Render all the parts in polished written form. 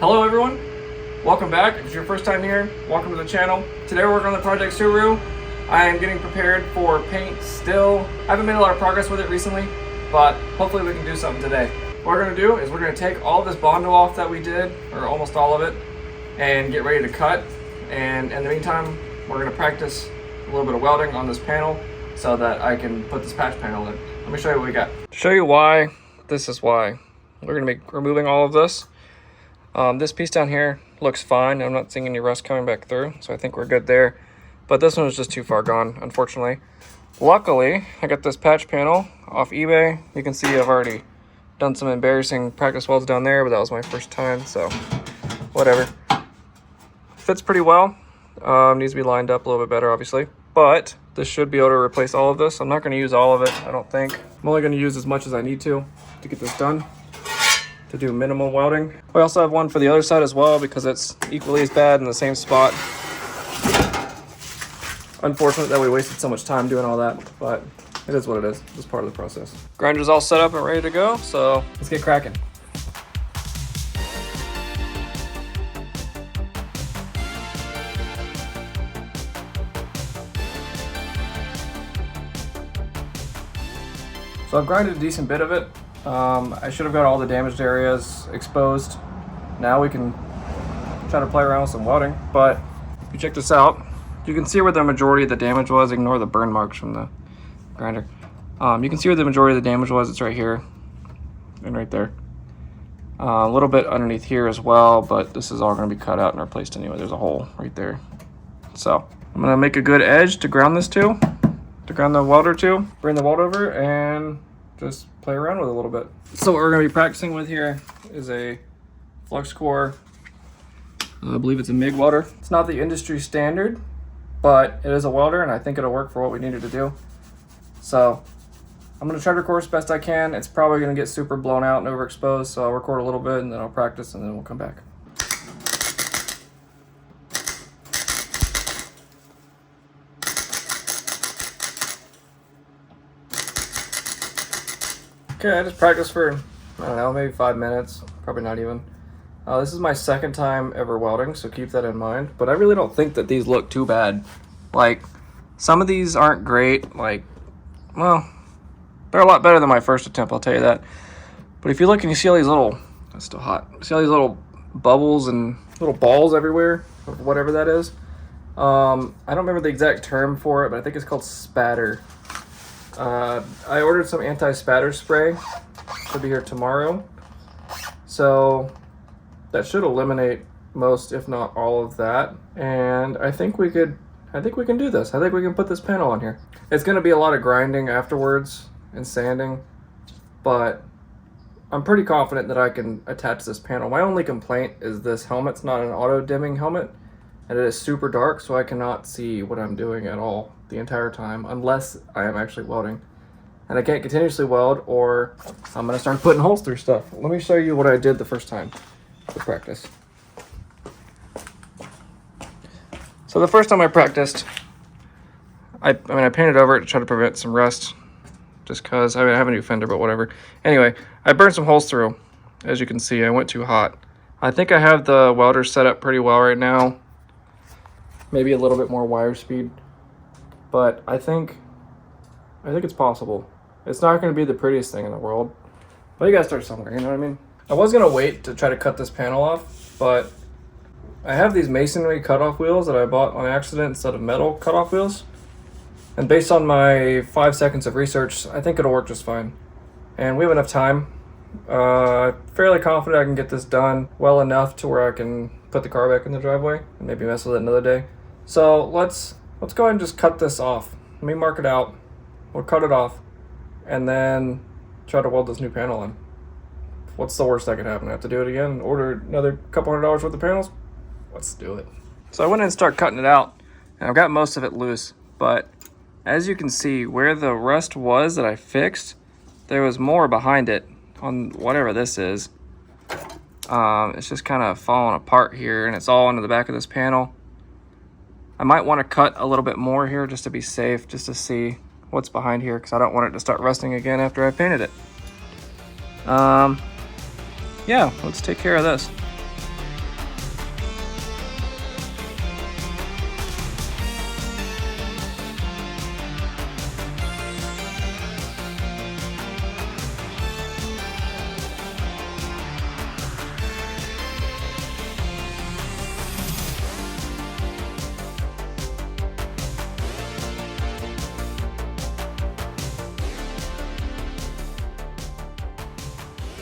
Hello everyone, welcome back. If it's your first time here, welcome to the channel. Today we're working on the Project Subaru. I am getting prepared for paint still. I haven't made a lot of progress with it recently, but hopefully we can do something today. What we're going to do is we're going to take all of this Bondo off that we did, or almost all of it, and get ready to cut. And in the meantime, we're going to practice a little bit of welding on this panel so that I can put this patch panel in. Let me show you what we got. To show you why, this is why. We're going to be removing all of this. This piece down here looks fine. I'm not seeing any rust coming back through, so I think we're good there. But this one was just too far gone, unfortunately. Luckily, I got this patch panel off eBay. You can see I've already done some embarrassing practice welds down there, but that was my first time, so whatever. Fits pretty well. Needs to be lined up a little bit better, obviously. But this should be able to replace all of this. I'm not going to use all of it, I don't think. I'm only going to use as much as I need to get this done, to do minimal welding. We also have one for the other side as well because it's equally as bad in the same spot. Unfortunate that we wasted so much time doing all that, but it is what it is. It's part of the process. Grinder's all set up and ready to go, so let's get cracking. So I've grinded a decent bit of it. I should have got all the damaged areas exposed. Now we can try to play around with some welding, but if you check this out, you can see where the majority of the damage was. Ignore the burn marks from the grinder. You can see where the majority of the damage was. It's right here and right there. A little bit underneath here as well, but this is all going to be cut out and replaced anyway. There's a hole right there. So I'm going to make a good edge to ground this to ground the welder to. Bring the weld over and just play around with it a little bit. So what we're going to be practicing with here is a flux core. I believe it's a MIG welder. It's not the industry standard, but it is a welder and I think it'll work for what we needed to do. So I'm going to try to record as best I can. It's probably going to get super blown out and overexposed, so I'll record a little bit and then I'll practice and then we'll come back. Okay, I just practiced for, I don't know, maybe 5 minutes, probably not even. This is my second time ever welding, so keep that in mind. But I really don't think that these look too bad. Like, some of these aren't great. Like, well, they're a lot better than my first attempt, I'll tell you that. But if you look and you see all these little, it's still hot. See all these little bubbles and little balls everywhere, or whatever that is. I don't remember the exact term for it, but I think it's called spatter. I ordered some anti-spatter spray. Should be here tomorrow. So that should eliminate most, if not all, of that. And I think we can do this. I think we can put this panel on here. It's going to be a lot of grinding afterwards and sanding, but I'm pretty confident that I can attach this panel. My only complaint is this helmet's not an auto dimming helmet, and it is super dark, so I cannot see what I'm doing at all the entire time unless I am actually welding. And I can't continuously weld or I'm gonna start putting holes through stuff. Let me show you what I did the first time to practice. So the first time I practiced, I painted over it to try to prevent some rust, just cause I have a new fender, but whatever. Anyway, I burned some holes through. As you can see, I went too hot. I think I have the welder set up pretty well right now. Maybe a little bit more wire speed. But I think it's possible. It's not going to be the prettiest thing in the world, but you gotta start somewhere, you know what I mean? I was going to wait to try to cut this panel off, but I have these masonry cutoff wheels that I bought on accident instead of metal cutoff wheels. And based on my 5 seconds of research, I think it'll work just fine. And we have enough time. Fairly confident I can get this done well enough to where I can put the car back in the driveway and maybe mess with it another day. So let's go ahead and just cut this off. Let me mark it out. We'll cut it off and then try to weld this new panel in. What's the worst that could happen? I have to do it again, order another couple $100 worth of panels? Let's do it. So I went in and started cutting it out, and I've got most of it loose, but as you can see, where the rust was that I fixed, there was more behind it on whatever this is. It's just kind of falling apart here, and it's all into the back of this panel. I might want to cut a little bit more here just to be safe, just to see what's behind here, because I don't want it to start rusting again after I painted it. Yeah, let's take care of this.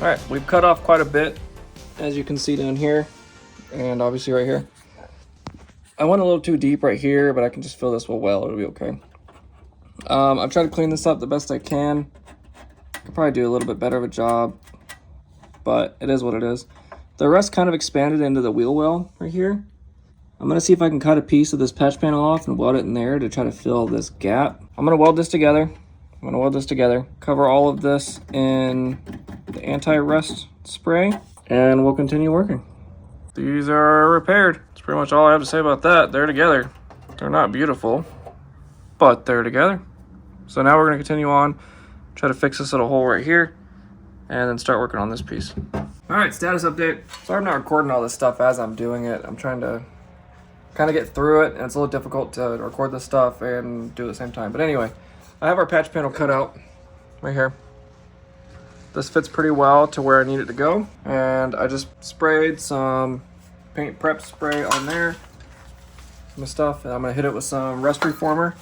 All right, we've cut off quite a bit, as you can see down here, and obviously right here. I went a little too deep right here, but I can just fill this well. It'll be okay. I've tried to clean this up the best I can. Could probably do a little bit better of a job, but it is what it is. The rust kind of expanded into the wheel well right here. I'm gonna see if I can cut a piece of this patch panel off and weld it in there to try to fill this gap. I'm gonna weld this together. Cover all of this in the anti-rust spray, and we'll continue working. These are repaired. That's pretty much all I have to say about that. They're together. They're not beautiful, but they're together. So now we're gonna continue on, try to fix this little hole right here, and then start working on this piece. All right, status update. Sorry I'm not recording all this stuff as I'm doing it. I'm trying to kind of get through it, and it's a little difficult to record this stuff and do it at the same time. But anyway, I have our patch panel cut out right here. This fits pretty well to where I need it to go, and I just sprayed some paint prep spray on there, some stuff, and I'm gonna hit it with some rust reformer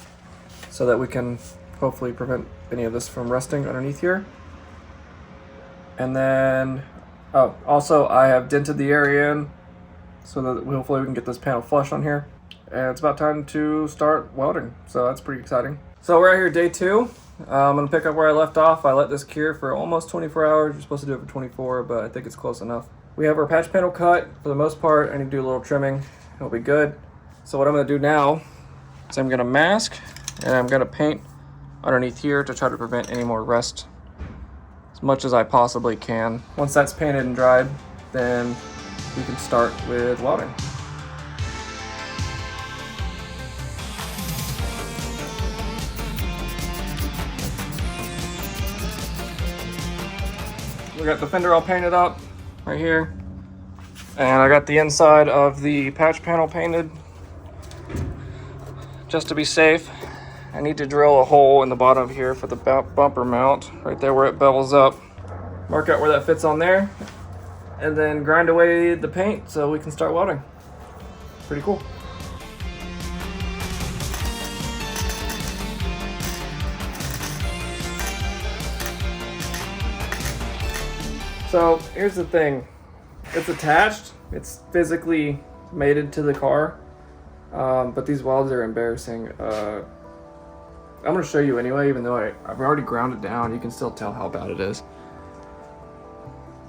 so that we can hopefully prevent any of this from rusting underneath here. And then, oh, also I have dented the area in so that hopefully we can get this panel flush on here. And it's about time to start welding, so that's pretty exciting. So we're out here day 2. I'm gonna pick up where I left off. I let this cure for almost 24 hours. You're supposed to do it for 24, but I think it's close enough. We have our patch panel cut. For the most part, I need to do a little trimming. It'll be good. So what I'm gonna do now is I'm gonna mask and I'm gonna paint underneath here to try to prevent any more rust as much as I possibly can. Once that's painted and dried, then we can start with welding. We got the fender all painted up right here, and I got the inside of the patch panel painted. Just to be safe, I need to drill a hole in the bottom here for the bumper mount, right there where it bevels up. Mark out where that fits on there, and then grind away the paint so we can start welding. Pretty cool. So here's the thing, it's attached, it's physically mated to the car, but these welds are embarrassing. I'm gonna show you anyway, even though I've already ground it down, you can still tell how bad it is.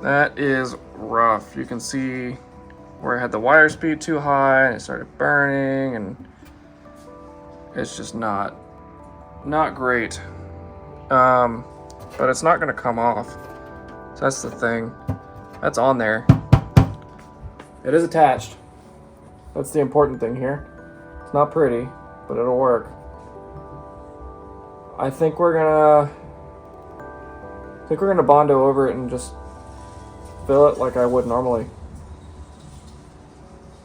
That is rough. You can see where I had the wire speed too high and it started burning, and it's just not great. But it's not gonna come off. So that's the thing. That's on there. It is attached. That's the important thing here. It's not pretty, but it'll work. I think we're gonna Bondo over it and just fill it like I would normally.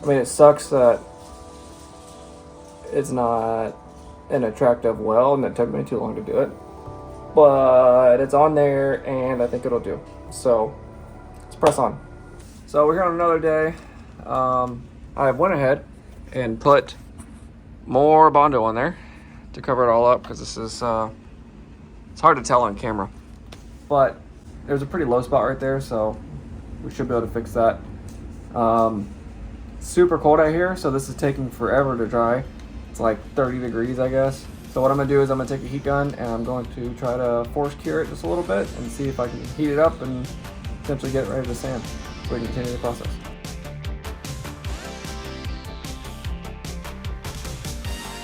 I mean, it sucks that it's not an attractive weld and it took me too long to do it, but it's on there and I think it'll do. So let's press on. So we're here on another day. I went ahead and put more Bondo on there to cover it all up, because this is it's hard to tell on camera, but there's a pretty low spot right there, so we should be able to fix that. Super cold out here, so this is taking forever to dry. It's like 30 degrees, I guess. So what I'm gonna do is I'm gonna take a heat gun and I'm going to try to force cure it just a little bit and see if I can heat it up and potentially get it ready to sand so we can continue the process.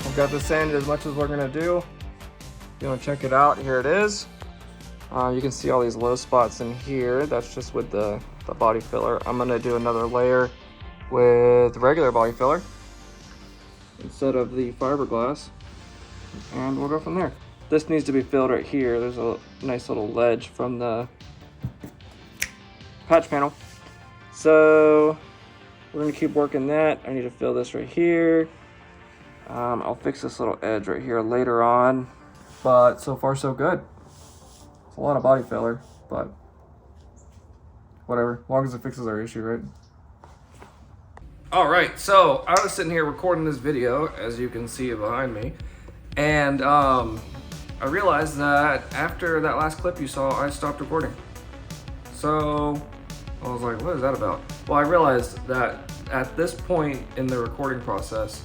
I've got this sanded as much as we're gonna do. If you wanna check it out, here it is. You can see all these low spots in here. That's just with the body filler. I'm gonna do another layer with regular body filler instead of the fiberglass, and we'll go from there. This needs to be filled right here. There's a nice little ledge from the patch panel, so we're gonna keep working that. I need to fill this right here. I'll fix this little edge right here later on, but so far so good. It's a lot of body filler, but whatever, as long as it fixes our issue, right? All right, so I was sitting here recording this video, as you can see behind me, and I realized that after that last clip you saw, I stopped recording. So I was like, what is that about? Well, I realized that at this point in the recording process,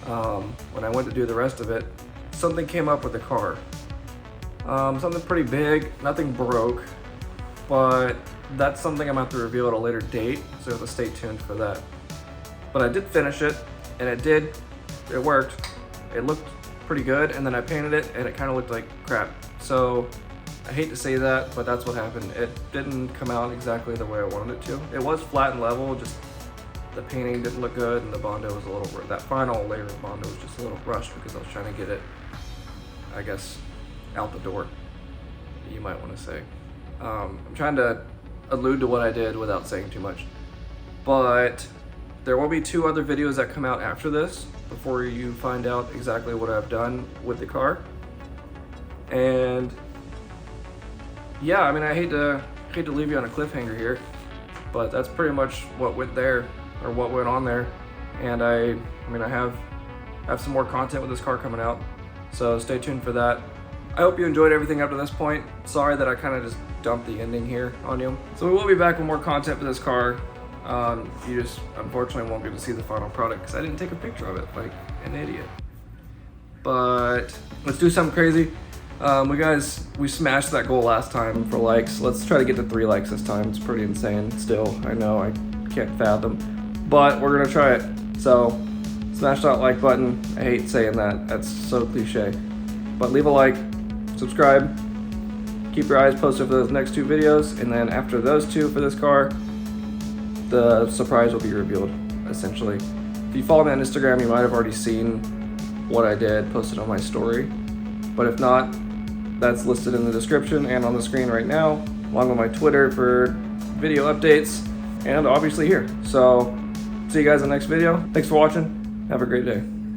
when I went to do the rest of it, something came up with the car. Something pretty big, nothing broke, but that's something I'm about to reveal at a later date, so you have to stay tuned for that. But I did finish it, and it worked. It looked pretty good, and then I painted it, and it kind of looked like crap. So I hate to say that, but that's what happened. It didn't come out exactly the way I wanted it to. It was flat and level, just the painting didn't look good, and the Bondo was a little, that final layer of Bondo was just a little rushed because I was trying to get it, I guess, out the door, you might want to say. I'm trying to allude to what I did without saying too much. But there will be 2 other videos that come out after this, before you find out exactly what I've done with the car. And yeah, I mean, I hate to leave you on a cliffhanger here, but that's pretty much what went there, or what went on there. And I mean, I have some more content with this car coming out, so stay tuned for that. I hope you enjoyed everything up to this point. Sorry that I kind of just dumped the ending here on you. So we will be back with more content for this car. You just unfortunately won't get to see the final product because I didn't take a picture of it like an idiot. But let's do something crazy. We smashed that goal last time for likes. Let's try to get to 3 likes this time. It's pretty insane still. I know, I can't fathom, but we're gonna try it. So smash that like button. I hate saying that, that's so cliche. But leave a like, subscribe, keep your eyes posted for those next 2 videos, and then after those 2 for this car, the surprise will be revealed, essentially. If you follow me on Instagram, you might have already seen what I did posted on my story. But if not, that's listed in the description and on the screen right now, along with my Twitter for video updates, and obviously here. So, see you guys in the next video. Thanks for watching. Have a great day.